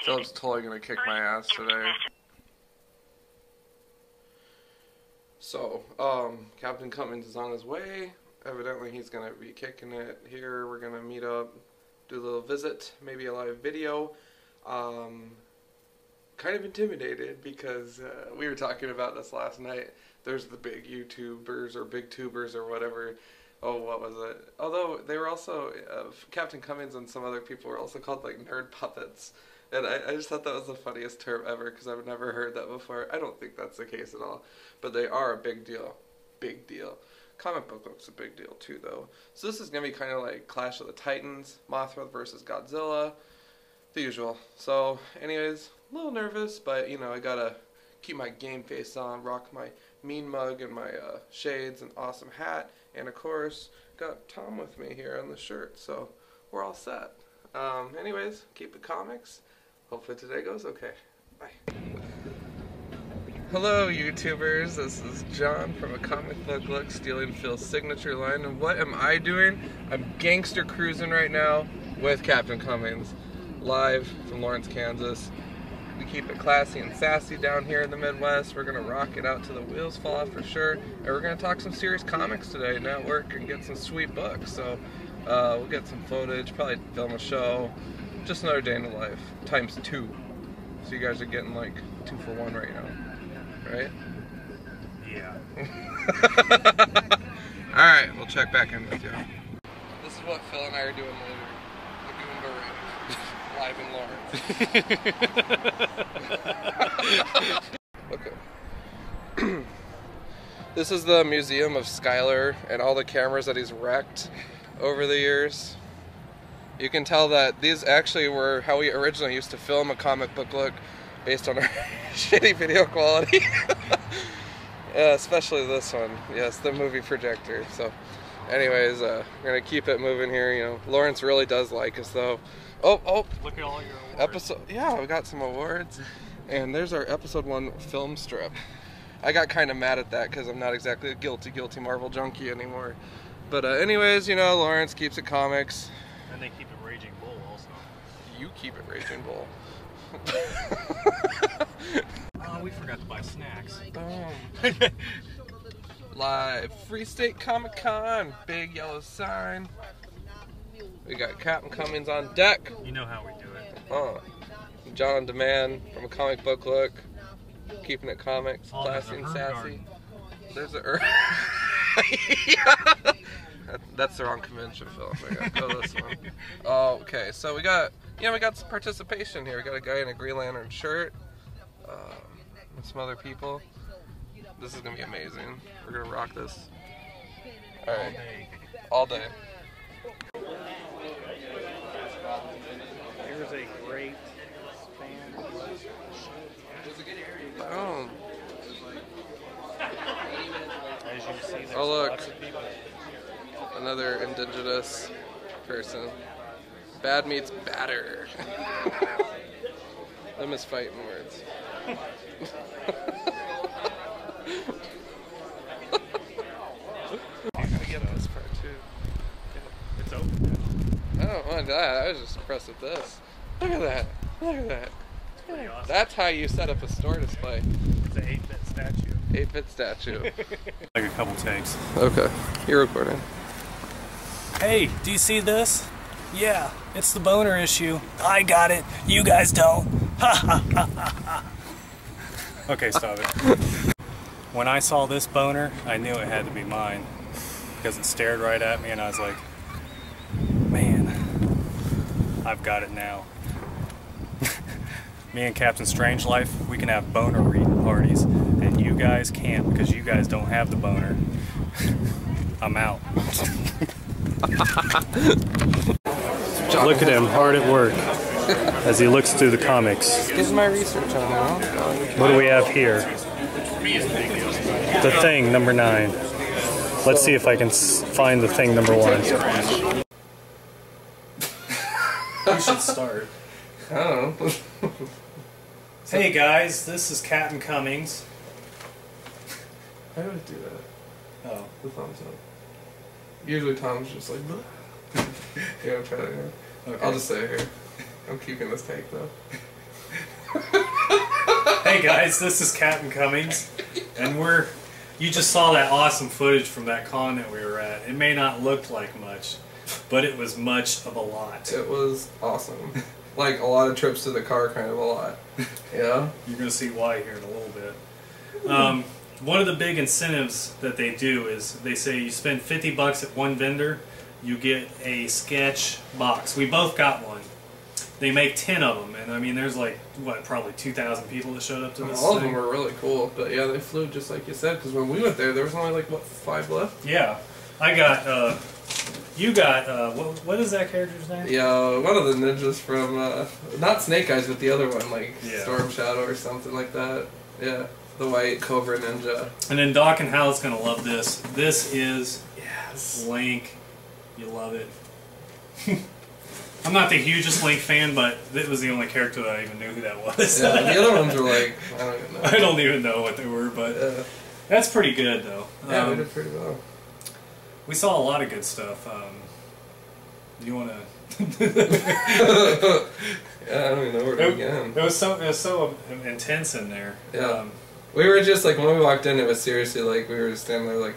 Philip's totally gonna kick my ass today. So, Capn Cummings is on his way. Evidently he's gonna be kicking it here. We're gonna meet up, do a little visit, maybe a live video. Kind of intimidated because we were talking about this last night. There's the big YouTubers or big tubers or whatever. Oh, what was it? Although they were also, Capn Cummings and some other people were also called like nerd puppets. And I just thought that was the funniest term ever because I've never heard that before. I don't think that's the case at all. But they are a big deal. Big deal. Comic book looks a big deal too, though. So this is going to be kind of like Clash of the Titans, Mothra versus Godzilla, the usual. So anyways, a little nervous, but you know, I got to keep my game face on, rock my mean mug and my shades and awesome hat. And of course, got Tom with me here on the shirt, so we're all set. Anyways, keep it comics. Hopefully today goes okay. Bye. Hello YouTubers, this is John from A Comic Book Look, stealing Phil's signature line. And what am I doing? I'm gangster cruising right now with Capn Cummings, live from Lawrence, Kansas. We keep it classy and sassy down here in the Midwest. We're gonna rock it out till the wheels fall off for sure. And we're gonna talk some serious comics today, network, and get some sweet books. So we'll get some footage, probably film a show. Just another day in the life, times 2. So you guys are getting like 2 for 1 right now, right? Yeah. Alright, we'll check back in with you. This is what Phil and I are doing later. Lagoon Barrage, live in Lawrence. Okay. This is the museum of Skylar and all the cameras that he's wrecked over the years. You can tell that these actually were how we originally used to film A Comic Book Look based on our shitty video quality. Yeah, especially this one. Yes, the movie projector. So anyways, we're going to keep it moving here. You know, Lawrence really does like us though. Oh. Look at all your awards. Episode, yeah, we got some awards. And there's our episode 1 film strip. I got kind of mad at that because I'm not exactly a guilty Marvel junkie anymore. But anyways, you know, Lawrence keeps it comics. And they keep it Raging Bull also. You keep it Raging Bull. Oh, we forgot to buy snacks. Boom. Live, Freestate Comic Con, big yellow sign. We got Capn Cummings on deck. You know how we do it. John on Demand from A Comic Book Look, keeping it comics, classy and sassy. Garden. There's a That's the wrong convention, Phil. I gotta go this one. Oh, okay. So we got some participation here. We got a guy in a Green Lantern shirt, and some other people. This is gonna be amazing. We're gonna rock this. All right, all day. Here's a great fan. Oh. As you see, there's look. lots of people. Another indigenous person. Bad meets batter. Them is fighting words. I gotta get this part too. It's open. I don't want that. I was just impressed with this. Look at that. Look at that. Pretty awesome. That's how you set up a store display. It's an 8-bit statue. 8-bit statue. Like a couple takes. Okay, you're recording. Hey, do you see this? Yeah, it's the boner issue. I got it. You guys don't. Ha ha ha ha ha. Okay, stop it. When I saw this boner, I knew it had to be mine. Because it stared right at me and I was like, man, I've got it now. Me and Captain Strangelife, we can have boner reading parties, and you guys can't because you guys don't have the boner. I'm out. Look at him, hard at work, as he looks through the comics. This is my research on it. What do we have here? The Thing, number 9. Let's see if I can find the Thing, number 1. You should start. I don't know. Hey guys, this is Capn Cummings. How do I do that? Oh. The thumbs up. Usually Tom's just like, yeah, I'm trying to, Okay. I'll just say it here. I'm keeping this take though. Hey guys, this is Capn Cummings, and you just saw that awesome footage from that con that we were at. It may not look like much, but it was much of a lot. It was awesome. Like a lot of trips to the car, kind of a lot. Yeah? You're going to see why here in a little bit. One of the big incentives that they do is they say you spend $50 at one vendor, you get a sketch box. We both got one. They make 10 of them, and I mean, there's like, what, probably 2,000 people that showed up to this All of thing. them were really cool, but yeah, they flew just like you said, because when we went there was only like, what, 5 left? Yeah. I got, you got, what is that character's name? Yeah, one of the ninjas from, not Snake Eyes, but the other one, like Storm Shadow or something like that. Yeah, the white Cobra Ninja. And then Doc and Hal's going to love this. This is Yes. Link. You love it. I'm not the hugest Link fan, but it was the only character that I even knew who that was. Yeah, the other ones were like, I don't even know. I don't even know what they were, but that's pretty good, though. Yeah, we did pretty well. We saw a lot of good stuff. You want to... Yeah, I don't even know where to begin. It was so intense in there. Yeah. We were just like, when we walked in, it was seriously like, we were just standing there like,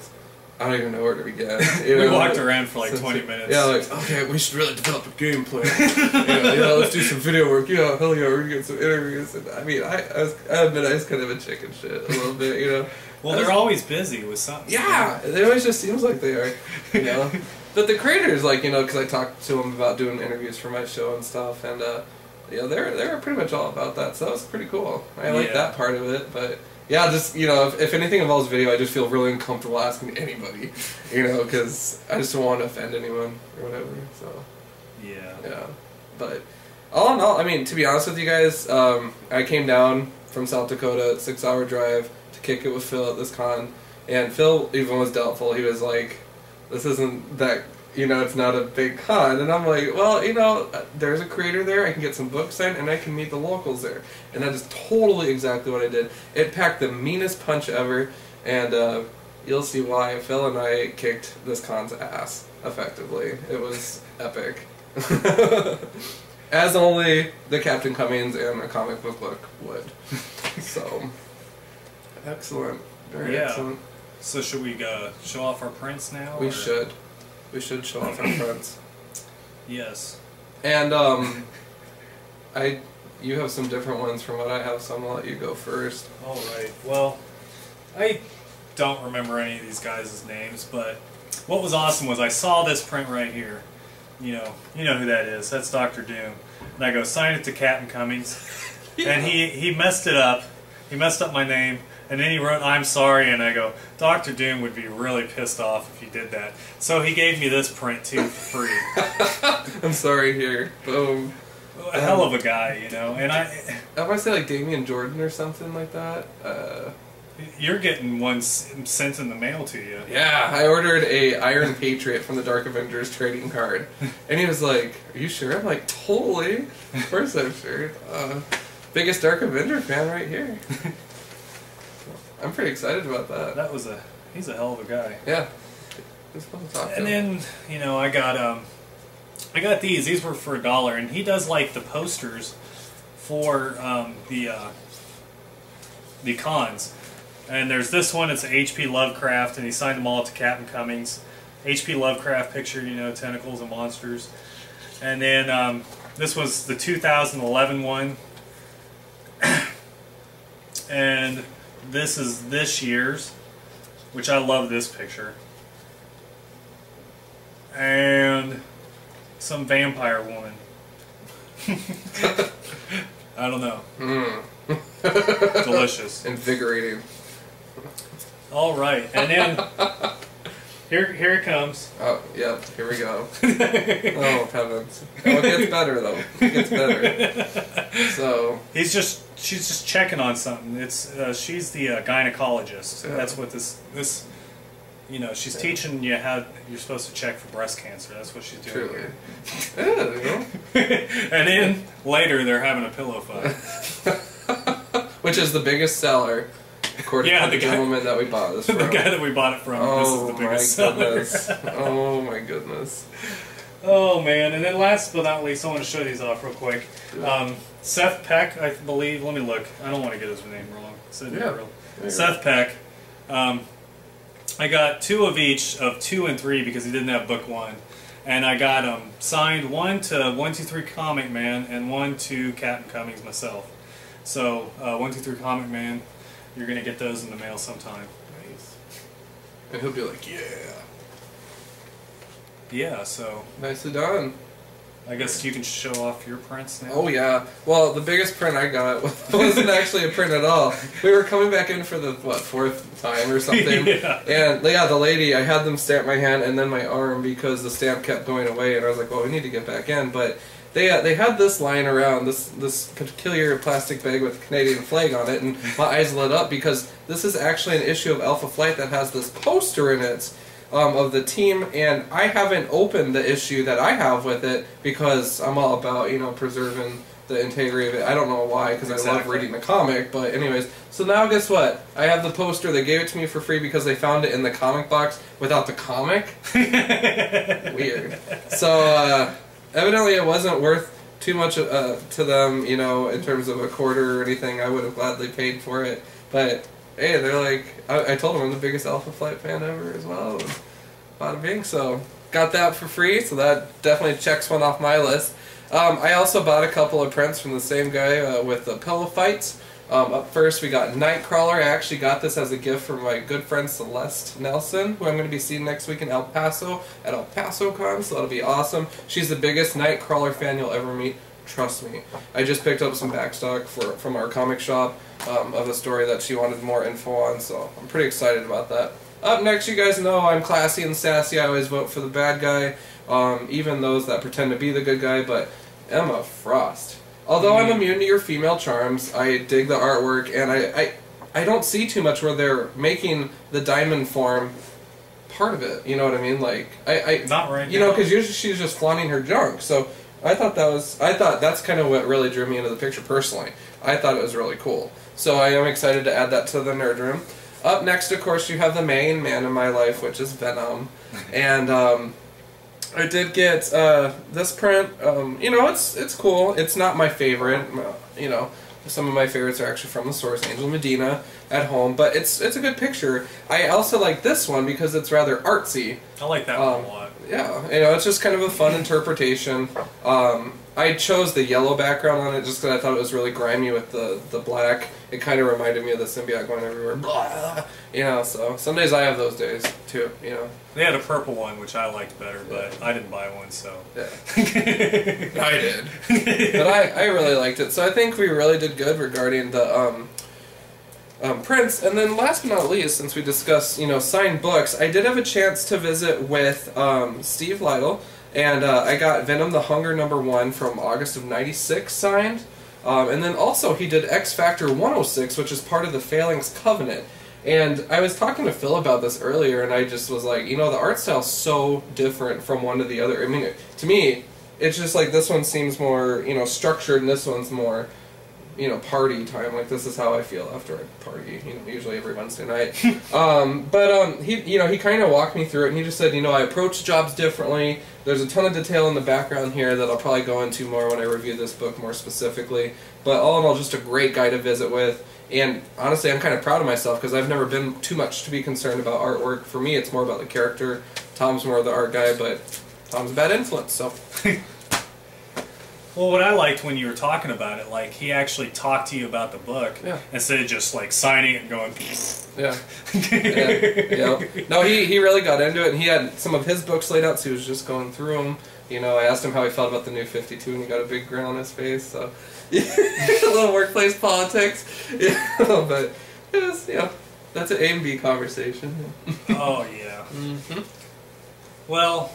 I don't even know where to begin. You We know, walked around for like 20 minutes. Yeah, like, okay, we should really develop a gameplay. Yeah, let's do some video work. Yeah, hell yeah, we're gonna get some interviews. And I mean, I admit I was kind of a chicken shit a little bit, you know. Well, they're always busy with something. Yeah, it always just seems like they are, you know. But the creators, like, you know, because I talked to them about doing interviews for my show and stuff, and yeah, they're pretty much all about that. So that was pretty cool. I like that part of it, but. Yeah, just, you know, if anything involves video, I just feel really uncomfortable asking anybody, you know, because I just don't want to offend anyone or whatever, so. Yeah. But, all in all, I mean, to be honest with you guys, I came down from South Dakota, 6-hour drive, to kick it with Phil at this con, and Phil even was doubtful. He was like, this isn't that, you know, it's not a big con. And I'm like, well, you know, there's a creator there, I can get some books signed, and I can meet the locals there. And that is totally exactly what I did. It packed the meanest punch ever, and you'll see why Phil and I kicked this con's ass, effectively. It was epic. As only the Capn Cummings and a comic book look would. So, excellent. Very excellent. So should we show off our prints now? We should. We should show off our prints. Yes. And, you have some different ones from what I have, so I'm going to let you go first. Alright. Well, I don't remember any of these guys' names, but what was awesome was I saw this print right here. You know who that is. That's Dr. Doom. And I go, sign it to Capn Cummings. And he messed it up. He messed up my name. And then he wrote, I'm sorry, and I go, Dr. Doom would be really pissed off if you did that. So he gave me this print, too, for free. I'm sorry here. Boom. A hell of a guy, you know. And I want to say like Damian Jordan or something like that. You're getting one sent in the mail to you. Yeah, I ordered a Iron Patriot from the Dark Avengers trading card. And he was like, are you sure? I'm like, totally. Of course I'm sure. Biggest Dark Avenger fan right here. I'm pretty excited about that. He's a hell of a guy. Yeah. It's fun to talk to And him. then, you know, I got these. These were for $1, and he does like the posters for the cons. And there's this one. It's H.P. Lovecraft, and he signed them all to Capn Cummings. H.P. Lovecraft picture, you know, tentacles and monsters. And then this was the 2011 one, and this is this year's, which I love this picture. And some vampire woman. I don't know. Mm. Delicious. Invigorating. All right, and then here it comes. Oh, yep, here we go. Oh, heavens. Oh, it gets better, though. It gets better. So... she's just checking on something. It's she's the gynecologist. Yeah. That's what this you know, she's teaching you how you're supposed to check for breast cancer. That's what she's doing Truly. here. Yeah, there you go. And then later they're having a pillow fight. Which is the biggest seller, according to the gentleman that we bought this from. The guy that we bought it from. Oh, this is the biggest seller. Oh my goodness. Oh man, and then last but not least, I want to show these off real quick. Seth Peck, I believe. Let me look. I don't want to get his name wrong. Seth Peck. I got 2 of each of 2 and 3 because he didn't have book 1, and I got signed 1 to 123 Comic Man and 1 to Capn Cummings myself. So 123 Comic Man, you're gonna get those in the mail sometime. Nice. And he'll be like, yeah. Yeah. So Nicely done. I guess you can show off your prints now. Oh yeah. Well, the biggest print I got wasn't actually a print at all. We were coming back in for the 4th time or something. Yeah. And yeah, the lady, I had them stamp my hand and then my arm because the stamp kept going away, and I was like, well, we need to get back in. But they had this lying around, this peculiar plastic bag with a Canadian flag on it, and my eyes lit up because this is actually an issue of Alpha Flight that has this poster in it. Of the team, and I haven't opened the issue that I have with it because I'm all about, you know, preserving the integrity of it. I don't know why, because I love reading the comic, but anyways. So now guess what? I have the poster. They gave it to me for free because they found it in the comic box without the comic. Weird. So evidently it wasn't worth too much to them, you know, in terms of a quarter or anything. I would have gladly paid for it, but hey, they're like, I told them I'm the biggest Alpha Flight fan ever as well. And bada bing, so got that for free, so that definitely checks one off my list. I also bought a couple of prints from the same guy with the pillow fights. Up first, we got Nightcrawler. I actually got this as a gift from my good friend Celeste Nelson, who I'm going to be seeing next week in El Paso at El Paso Con, so that'll be awesome. She's the biggest Nightcrawler fan you'll ever meet. Trust me. I just picked up some backstock from our comic shop of a story that she wanted more info on, so I'm pretty excited about that. Up next, you guys know I'm classy and sassy. I always vote for the bad guy, even those that pretend to be the good guy, but Emma Frost. Although I'm immune to your female charms, I dig the artwork, and I don't see too much where they're making the diamond form part of it, you know what I mean? Like, Not right you know, because usually she's just flaunting her junk, so I thought that's kind of what really drew me into the picture personally. I thought it was really cool. So I am excited to add that to the nerd room. Up next, of course, you have the main man in my life, which is Venom. And I did get this print. You know, it's cool. It's not my favorite. You know, some of my favorites are actually from the source, Angel Medina at home. But it's a good picture. I also like this one because it's rather artsy. I like that one a lot. Yeah, you know, it's just kind of a fun interpretation. I chose the yellow background on it just because I thought it was really grimy with the black. It kind of reminded me of the symbiote going everywhere. Blah, you know, so some days I have those days too, you know. They had a purple one, which I liked better, but I didn't buy one, so. Yeah. I did. But I really liked it. So I think we really did good regarding the prints. And then last but not least, since we discussed, you know, signed books, I did have a chance to visit with Steve Lytle, and I got Venom the Hunger #1 from August of '96 signed. And then also he did X Factor 106, which is part of the Phalanx Covenant. And I was talking to Phil about this earlier, and I just was like, you know, the art style's so different from one to the other. I mean, to me, it's just like this one seems more, you know, structured, and this one's more, you know, party time. Like, this is how I feel after I party, you know, usually every Wednesday night. He, you know, he kind of walked me through it, and he just said, you know, I approach jobs differently. There's a ton of detail in the background here that I'll probably go into more when I review this book more specifically. But all in all, just a great guy to visit with. And honestly, I'm kind of proud of myself because I've never been too much to be concerned about artwork. For me, it's more about the character. Tom's more the art guy, but Tom's a bad influence, so. Well, what I liked when you were talking about it, like he actually talked to you about the book instead of just like signing it and going. Yeah. No, he really got into it, and he had some of his books laid out, so he was just going through them. You know, I asked him how he felt about the new 52, and he got a big grin on his face. So, a little workplace politics. Yeah, but it was, that's an A and B conversation. Oh yeah. Well,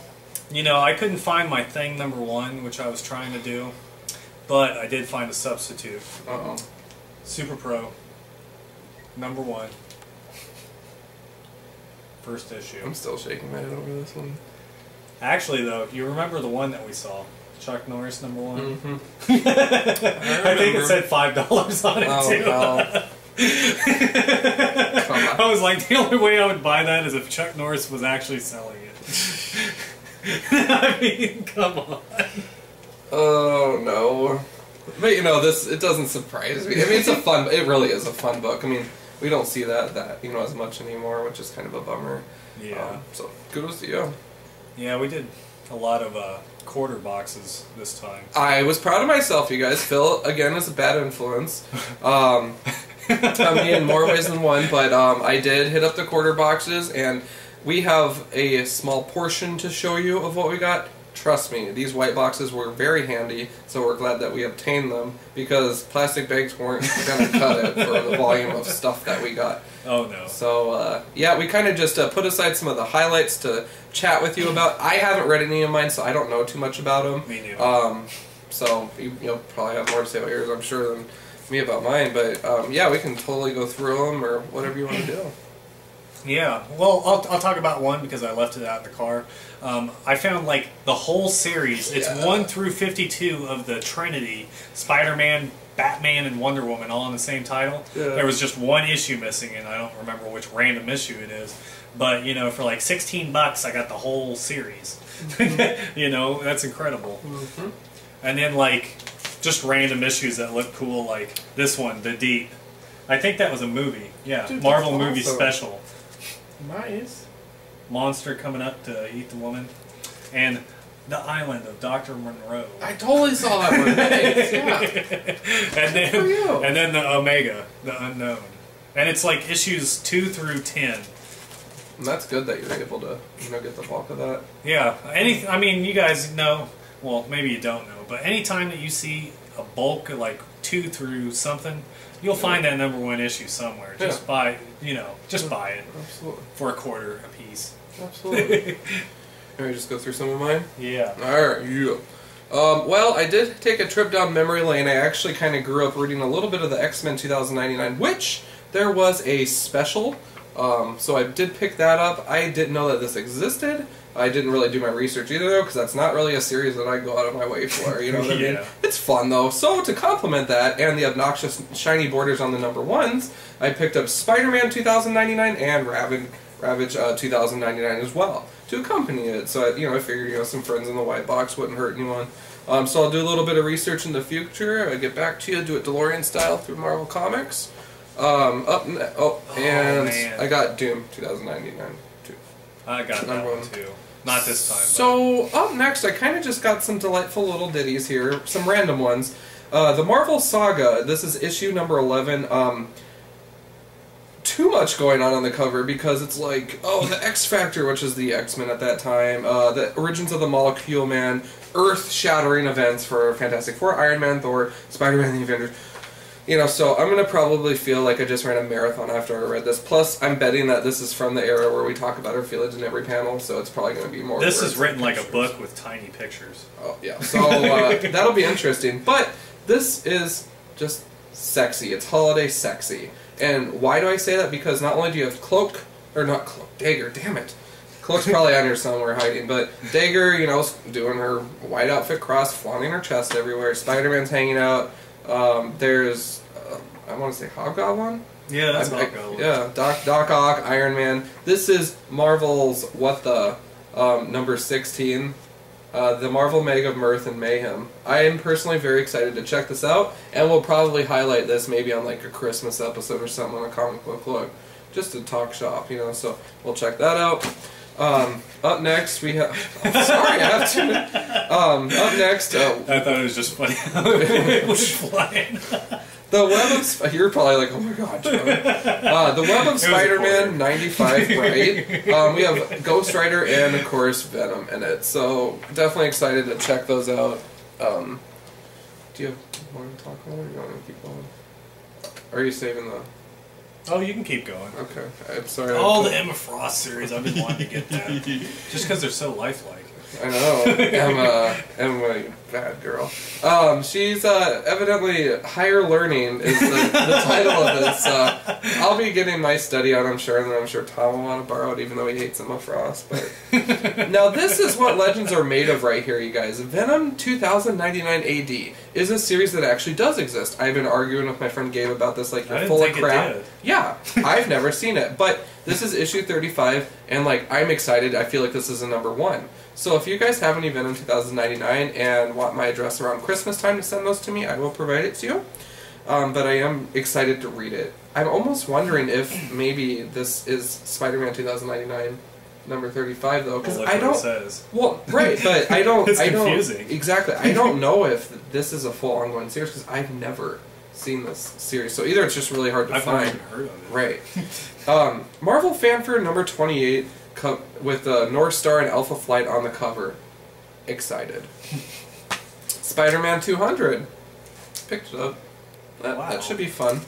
I couldn't find my thing number 1, which I was trying to do, but I did find a substitute. Super Pro, number 1, first issue. I'm still shaking my head over this one. Actually, though, you remember the one that we saw, Chuck Norris, number 1. I think it said $5 on it too. No. I was like, the only way I would buy that is if Chuck Norris was actually selling it. I mean, come on. Oh no. But it doesn't surprise me. I mean, it really is a fun book. I mean, we don't see that as much anymore, which is kind of a bummer. Yeah. So kudos to you. Yeah, we did a lot of quarter boxes this time. I was proud of myself, you guys. Phil, again, is a bad influence. I mean, in more ways than one, but I did hit up the quarter boxes, and we have a small portion to show you of what we got. Trust me, these white boxes were very handy, so we're glad that we obtained them, because plastic bags weren't going to cut it for the volume of stuff that we got. Oh, no. So, yeah, we kind of just put aside some of the highlights to chat with you about. I haven't read any of mine, so I don't know too much about them. Me neither. So you'll probably have more to say about yours, I'm sure, than me about mine. But, yeah, we can totally go through them or whatever you want to do. Yeah, well, I'll talk about one because I left it out in the car. I found like the whole series. It's 1 through 52 of the Trinity: Spider-Man, Batman, and Wonder Woman, all in the same title. Yeah. There was just one issue missing, and I don't remember which random issue it is. But for like $16, I got the whole series. That's incredible. And then like just random issues that look cool, like this one, The Deep. I think that was a movie. Yeah, dude, Marvel movie special. Nice. Monster coming up to eat the woman. And The Island of Dr. Monroe. I totally saw that one. Nice. Yeah. And then the Omega, the Unknown. And it's like issues 2 through 10. And that's good that you're able to get the bulk of that. Yeah. I mean, you guys know, well, maybe you don't know, but anytime that you see a bulk of like 2 through something, you'll find that number 1 issue somewhere. Just buy, just buy it. Absolutely. For a quarter a piece. Absolutely. Can we just go through some of mine? Yeah. Alright, yeah. Well, I did take a trip down memory lane. I actually kind of grew up reading a little bit of the X-Men 2099, which there was a special. So I did pick that up. I didn't know that this existed. I didn't really do my research either, though, because that's not really a series that I go out of my way for, you know what I mean? It's fun, though. So, to complement that, and the obnoxious shiny borders on the number 1s, I picked up Spider-Man 2099 and Ravage 2099 as well, to accompany it. So, I figured, some friends in the white box wouldn't hurt anyone. So I'll do a little bit of research in the future. I get back to you, do it DeLorean style through Marvel Comics. And I got Doom 2099, too. I got that one, too. Not this time. So, up next, I kind of just got some delightful little ditties here, some random ones. The Marvel Saga, this is issue number 11. Too much going on the cover because it's like, the X Factor, which is the X-Men at that time, the Origins of the Molecule Man, earth-shattering events for Fantastic Four, Iron Man, Thor, Spider-Man, the Avengers. So I'm going to probably feel like I just ran a marathon after I read this. Plus, I'm betting that this is from the era where we talk about our feelings in every panel, so it's probably going to be more... This is written like a book with tiny pictures. Oh, yeah. So that'll be interesting. But this is just sexy. It's holiday sexy. And why do I say that? Because not only do you have Dagger, damn it. Cloak's probably on here somewhere hiding, but Dagger, doing her white outfit cross, flaunting her chest everywhere. Spider-Man's hanging out. There's, I want to say Hobgoblin? Yeah, that's Hobgoblin. Yeah, Doc Ock, Iron Man. This is Marvel's, number 16. The Marvel Meg of Mirth and Mayhem. I am personally very excited to check this out, and we'll probably highlight this maybe on like a Christmas episode or something on a comic book look, just to talk shop, so we'll check that out. Up next we have. Oh, sorry, I have to. Up next. I thought it was just funny how it was flying. The Web of you're probably like, oh my god, John. The Web of Spider-Man 95 Bright. We have Ghost Rider and of course Venom in it, so definitely excited to check those out. Do you want to talk about it or do you want to keep going? Or are you saving the... Oh, you can keep going. Okay, I'm sorry. Oh, the Emma Frost series, I've been wanting to get that. Just because they're so lifelike. I know. Emma, you bad girl. She's evidently Higher Learning is the title of this. I'll be getting my study on, I'm sure, and then I'm sure Tom will want to borrow it, even though he hates Emma Frost. But now this is what legends are made of right here, you guys. Venom 2099 AD is a series that actually does exist. I've been arguing with my friend Gabe about this, like, you're full of crap. Yeah, I've never seen it, but this is issue 35, and like I'm excited. I feel like this is a #1. So if you guys have any Venom 2099 and want my address around Christmas time to send those to me, I will provide it to you. But I am excited to read it. I'm almost wondering if maybe this is Spider-Man 2099 #35 though, because I don't. Says. Well, right, but I don't. It's I don't confusing. exactly. I don't know if this is a full ongoing series because I've never seen this series. So either it's just really hard to I've find. never even heard of it. Right. Marvel Fanfare #28 with North Star and Alpha Flight on the cover. Excited. Spider-Man 200. Picked it up. That should be fun.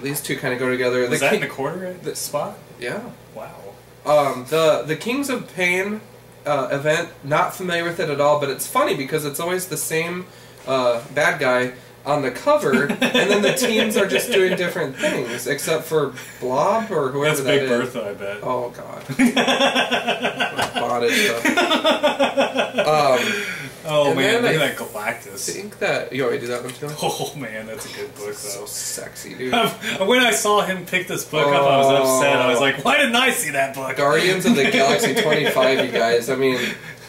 These two kind of go together. Was that in the quarter spot? Yeah. Wow. The Kings of Pain event, not familiar with it at all, but it's funny because it's always the same bad guy on the cover, and then the teams are just doing different things, except for Blob or whoever That's that Big is. Bertha, I bet. Oh god. Bondage stuff. Oh man, look I at that Galactus. think that you want me to do that one too? Oh man, that's a good book So though. sexy, dude. When I saw him pick this book up, I was upset. I was like, why didn't I see that book? Guardians of the Galaxy 25, you guys. I mean,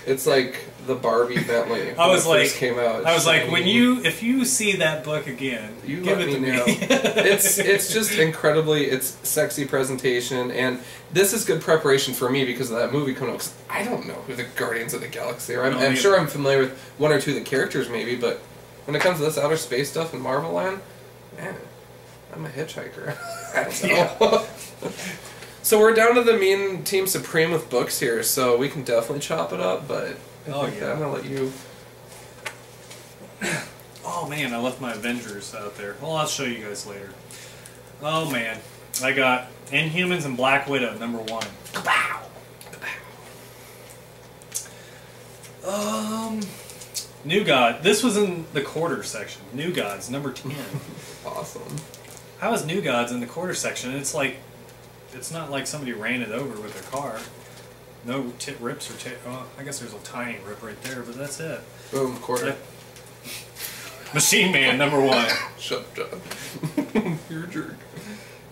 it's like the Barbie Bentley. When I was it like, first came out. I was like, if you see that book again, You give let it to me me. know. It's just incredibly, it's sexy presentation, and this is good preparation for me because of that movie coming out. 'Cause I don't know who the Guardians of the Galaxy are. I'm sure I'm familiar with one or two of the characters maybe, but when it comes to this outer space stuff in Marvel Land, man, I'm a hitchhiker. I don't know. So we're down to the Mean Team Supreme with books here, so we can definitely chop it up, but I'm gonna let you. Oh man, I left my Avengers out there. Well, I'll show you guys later. Oh man, I got Inhumans and Black Widow #1. Kapow! New God. This was in the quarter section. New Gods #10. Awesome. How is New Gods in the quarter section? It's like, it's not like somebody ran it over with their car. No rips or oh, I guess there's a tiny rip right there, but that's it. Boom, quarter. Machine Man #1. Shut up, John. You're a jerk.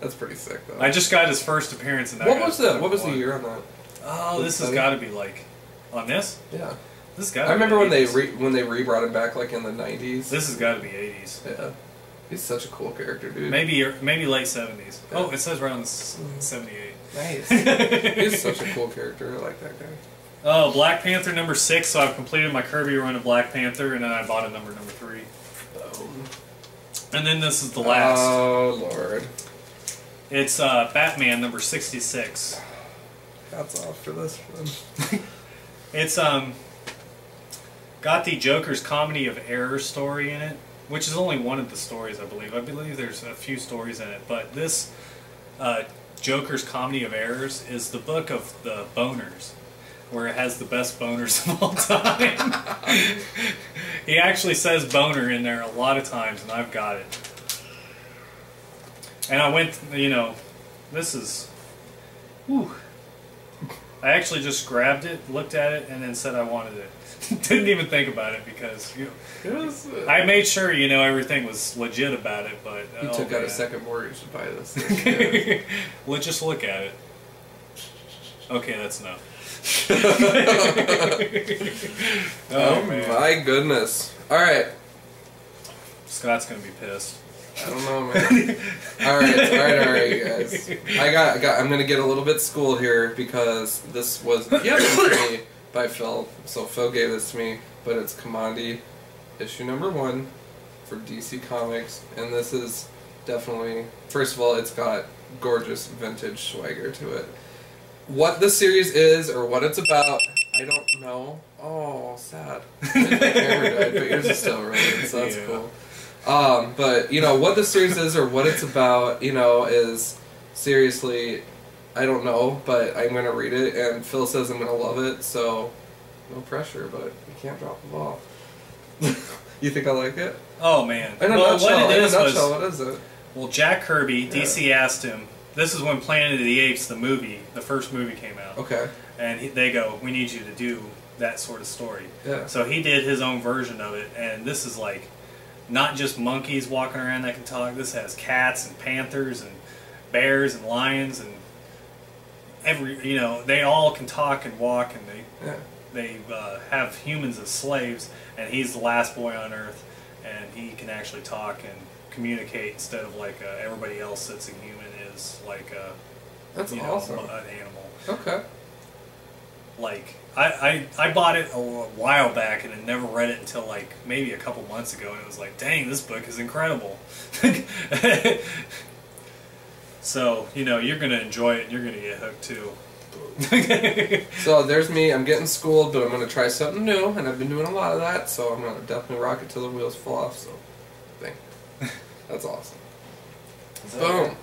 That's pretty sick, though. I just got his first appearance in that. What was the year on that? Oh, this has got to be like on this. Yeah. This has got. I remember when they re-brought him back like in the 90s. This has got to be 80s. Yeah. He's such a cool character, dude. Maybe late 70s. Yeah. Oh, it says right on the 78. Nice. He's such a cool character. I like that guy. Oh, Black Panther #6. So I've completed my Kirby run of Black Panther, and then I bought a number 3. And then this is the last. Oh Lord. It's Batman #66. Hats off for this one. It's got the Joker's Comedy of Errors story in it, which is only one of the stories, I believe. I believe there's a few stories in it, but this Joker's Comedy of Errors is the book of the boners, where it has the best boners of all time. He actually says boner in there a lot of times, and I've got it. And I went, this is, whew. I actually just grabbed it, looked at it, and then said I wanted it. Didn't even think about it because I made sure everything was legit about it. But he took out a second mortgage to buy this thing. Well, just look at it. Okay, that's enough. Oh man. My goodness! All right, Scott's gonna be pissed. I don't know, man. All right, you guys. I'm gonna get a little bit schooled here because this was given to me by Phil. So Phil gave this to me, but it's Kamandi, issue number 1 for DC Comics, and this is definitely, first of all, it's got gorgeous vintage swagger to it. What the series is or what it's about, I don't know. Oh, sad. My camera died, but yours is still running, so that's cool. But, you know, what the series is or what it's about, you know, is seriously, I don't know, but I'm going to read it, and Phil says I'm going to love it, so no pressure, but you can't drop the ball. You think I like it? Oh, man. In a nutshell, what is it? Well, Jack Kirby, DC asked him, this is when Planet of the Apes, the movie, the first movie came out. Okay. And they go, we need you to do that sort of story. Yeah. So he did his own version of it, and this is like not just monkeys walking around that can talk. This has cats and panthers and bears and lions and you know, they all can talk and walk, and they have humans as slaves, and he's the last boy on Earth, and he can actually talk and communicate instead of like everybody else that's a human is like that's awesome. An animal. Okay. Like I bought it a while back and had never read it until like maybe a couple months ago, and it was like, dang, this book is incredible. So, you know, you're going to enjoy it and you're going to get hooked too. So there's me, I'm getting schooled, but I'm going to try something new, and I've been doing a lot of that, so I'm going to definitely rock it till the wheels fall off, so that's awesome. Boom.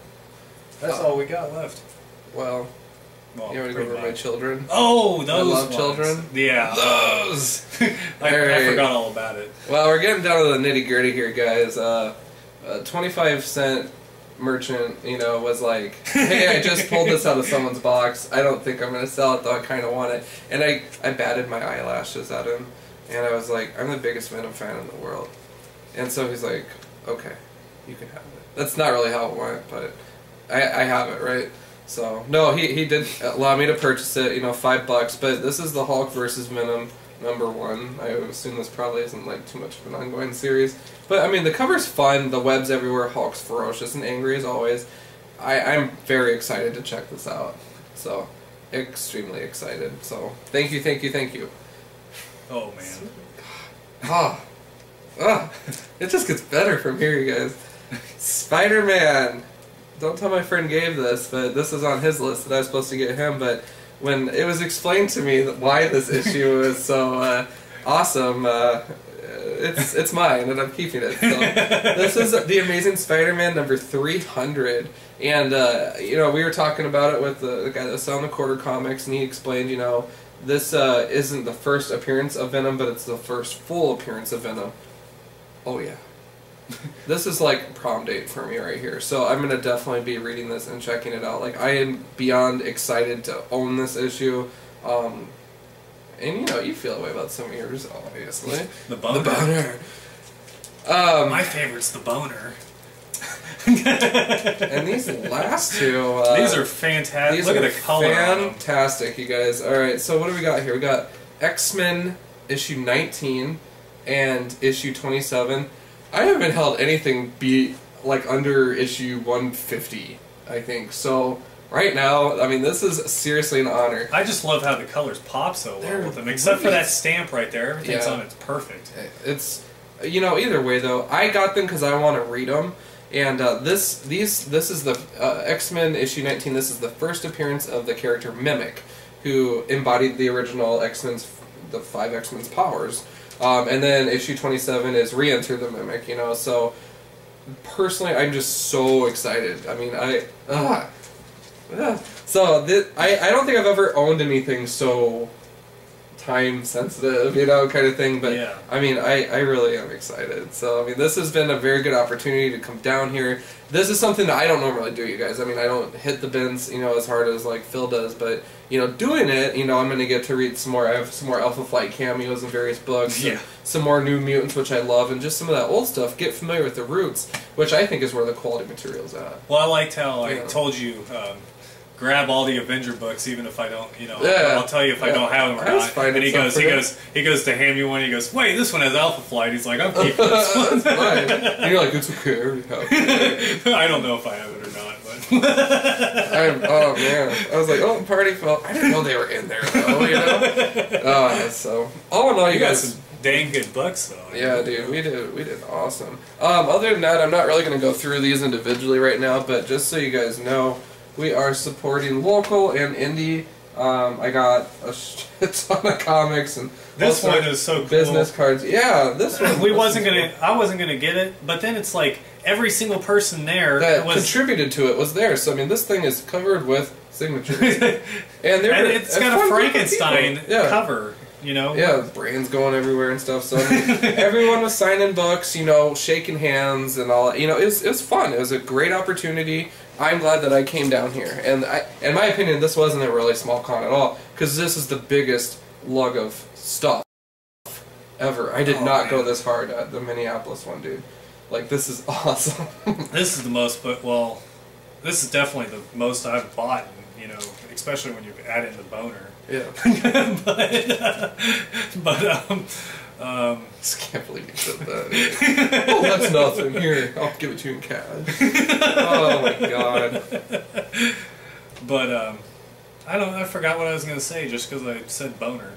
That's all we got left. Well, you want to go over my children? Oh, those I love ones. children. Yeah. Those! I forgot all about it. Well, we're getting down to the nitty gritty here, guys. 25-cent merchant, you know, was like, hey, I just pulled this out of someone's box. I don't think I'm going to sell it, though I kind of want it. And I batted my eyelashes at him, and I was like, I'm the biggest Venom fan in the world. And so he's like, okay, you can have it. That's not really how it went, but I have it, right? So, no, he did allow me to purchase it, you know, $5, but this is the Hulk versus Venom #1. I assume this probably isn't like too much of an ongoing series. But, I mean, the cover's fun, the web's everywhere, Hulk's ferocious and angry as always. I'm very excited to check this out. So, extremely excited. So, thank you. Oh, man. It just gets better from here, you guys. Spider-Man. Don't tell my friend Gabe this, but this is on his list that I was supposed to get him, but when it was explained to me why this issue was so awesome, it's mine, and I'm keeping it. So this is The Amazing Spider-Man number 300, and you know, we were talking about it with the guy that's selling the Quarter Comics, and he explained, you know, this isn't the first appearance of Venom, but it's the first full appearance of Venom. Oh yeah. This is like prom date for me right here, so I'm going to definitely be reading this and checking it out. Like, I am beyond excited to own this issue, and you know, you feel a way about some of yours, obviously. The boner. The boner. My favorite's the boner. And these last two... these are fantastic. Look at the color fantastic, you guys. Alright, so what do we got here? We got X-Men issue 19 and issue 27. I haven't held anything be like under issue 150, I think. So right now, I mean, this is seriously an honor. I just love how the colors pop so well with them, except for that stamp right there. Everything's on it's perfect. It's, you know, either way though, I got them because I want to read them. And this is the X-Men issue 19. This is the first appearance of the character Mimic, who embodied the original X-Men's, the 5 X-Men's powers. And then issue 27 is Re-Enter the Mimic, you know, so personally I'm just so excited. I mean, so I don't think I've ever owned anything so time sensitive, you know, kind of thing, but yeah. I mean, I really am excited. So, I mean, this has been a very good opportunity to come down here. This is something that I don't normally do, you guys. I mean, I don't hit the bins, you know, as hard as, like, Phil does, but, you know, doing it, you know, I'm going to get to read some more. I have some more Alpha Flight cameos in various books. Yeah. Some more New Mutants, which I love, and just some of that old stuff. Get familiar with the roots, which I think is where the quality material's at. Well, I liked how I told you grab all the Avenger books, even if I don't, you know. Yeah. I'll tell you if I don't have them or not. And he goes to hand me one. He goes, wait, this one has Alpha Flight. He's like, I'm keeping this one. That's fine. And you're like, it's okay. I already have it. I don't know if I have it or not, but. Oh man, I was like, oh, party felt. I didn't know they were in there though, you know. So all in all, you guys. Some dang good books though. Yeah, dude, we did awesome. Other than that, I'm not really gonna go through these individually right now, but just so you guys know, we are supporting local and indie. I got a shit ton of comics and this one is so cool. Business cards. Yeah, this one. I wasn't gonna get it, but then it's like every single person there that contributed to it was there. So I mean, this thing is covered with signatures, and it's got a Frankenstein cover. You know? Yeah, brains going everywhere and stuff. So everyone was signing books, you know, shaking hands and all. You know, it was fun. It was a great opportunity. I'm glad that I came down here. And in my opinion, this wasn't a really small con at all, because this is the biggest lug of stuff ever. I did not go this hard at the Minneapolis one, dude. Like, this is awesome. This is the most, this is definitely the most I've bought, you know, especially when you add in the boner. Yeah. I just can't believe you said that. Oh, that's nothing. Here, I'll give it to you in cash. Oh my god. But I forgot what I was gonna say just because I said boner.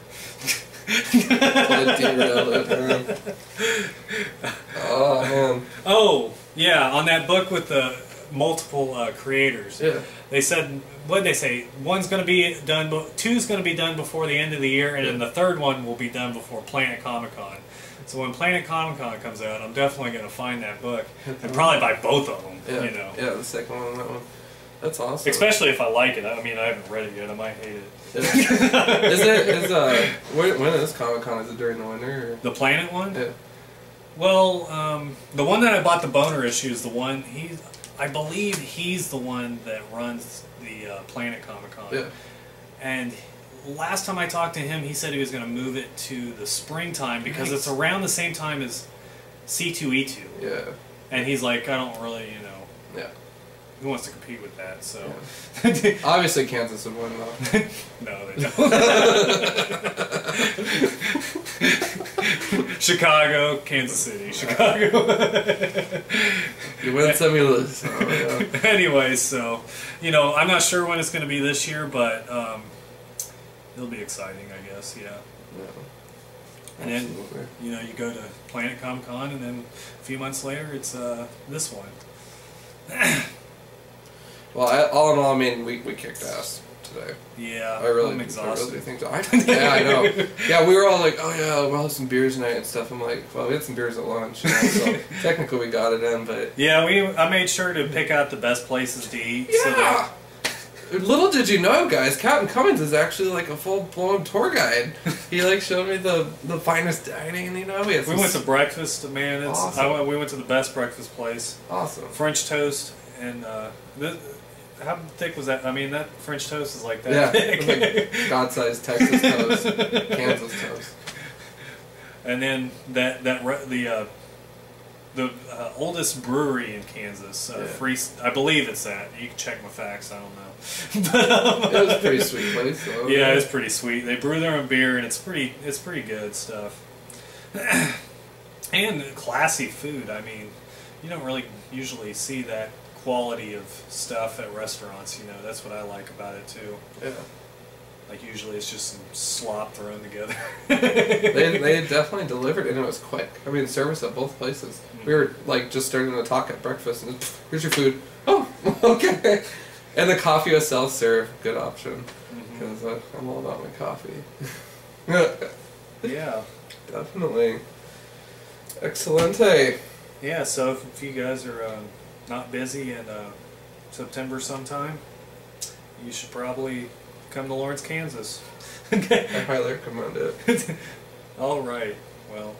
Oh man. Oh yeah, on that book with the multiple creators. Yeah. They said, what did they say? One's going to be done, two's going to be done before the end of the year, and then the third one will be done before Planet Comic Con. So when Planet Comic Con comes out, I'm definitely going to find that book and probably buy both of them. Yeah. You know. Yeah, the second one and that one. That's awesome. Especially if I like it. I mean, I haven't read it yet. I might hate it. When is Comic Con? Is it during the winter? Or? The Planet one? Yeah. Well, the one that I bought the boner issue is the one I believe he's the one that runs the Planet Comic Con. Yeah. And last time I talked to him, he said he was going to move it to the springtime because it's around the same time as C2E2. Yeah. And he's like, I don't really, you know. Yeah. He wants to compete with that, so. Yeah. Obviously, Kansas would win, though. No, they don't. Chicago, Kansas City, Chicago. You win some, you lose. Oh, yeah. Anyway, so, you know, I'm not sure when it's going to be this year, but it'll be exciting, I guess, yeah. And then, you know, you go to Planet Comic Con, and then a few months later, it's this one. Well, all in all, I mean, we kicked ass today. Yeah, I'm exhausted. I really think so. Yeah, I know. Yeah, we were all like, oh yeah, we'll have some beers tonight and stuff. I'm like, well, we had some beers at lunch, you know, so technically we got it in, but... Yeah, I made sure to pick out the best places to eat. Yeah! So little did you know, guys, Capn Cummings is actually like a full-blown tour guide. He like showed me the finest dining, you know. We went to breakfast, man. Awesome. We went to the best breakfast place. Awesome. French toast and how thick was that? I mean, that French toast is like that thick. Like God-sized Texas toast, Kansas toast. And then the oldest brewery in Kansas, I believe it's that. You can check my facts. I don't know. But, it was a pretty sweet place, though. Yeah, it's pretty sweet. They brew their own beer, and it's pretty good stuff. And classy food. I mean, you don't really usually see that quality of stuff at restaurants, you know. That's what I like about it too. Yeah. Like usually it's just some slop thrown together. they definitely delivered and it was quick. I mean, service at both places. Mm-hmm. We were like just starting to talk at breakfast and here's your food. Oh, okay. And the coffee was self-serve, good option because I'm all about my coffee. Yeah. Definitely. Excellente. Yeah, so if you guys are not busy in September sometime, you should probably come to Lawrence, Kansas. I highly recommend it. All right. Well,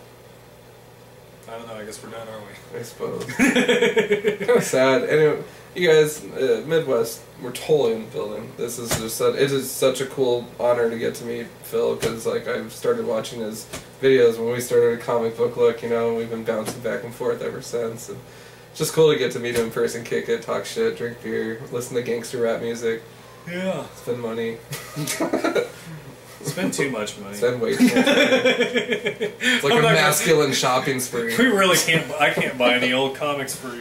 I don't know. I guess we're done, aren't we? I suppose. Kind of sad. Anyway, you guys, Midwest, we're totally in the building. This is just it is such a cool honor to get to meet Phil because like I've started watching his videos when we started a comic book look. You know, and we've been bouncing back and forth ever since. And it's just cool to get to meet him in person, kick it, talk shit, drink beer, listen to gangster rap music. Yeah. Spend money. Spend too much money. Spend way too much money. It's like a masculine shopping spree. We really can't. I can't buy any old comics for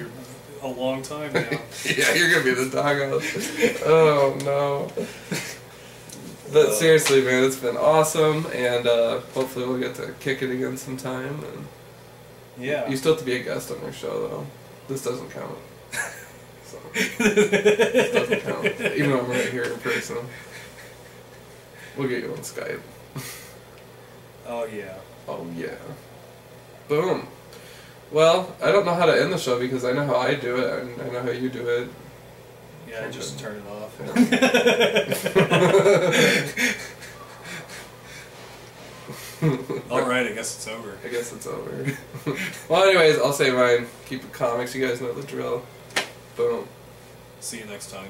a long time now. Yeah, you're gonna be the doghouse. Oh no. But seriously, man, it's been awesome, and hopefully we'll get to kick it again sometime. And yeah. you still have to be a guest on our show, though. This doesn't count. So, this doesn't count. Even though I'm right here in person. We'll get you on Skype. Oh, yeah. Oh, yeah. Boom. Well, I don't know how to end the show because I know how I do it, and I know how you do it. Yeah, just turn it off. Alright, I guess it's over. I guess it's over. Well, anyways, I'll say mine. Keep it comics. You guys know the drill. Boom. See you next time.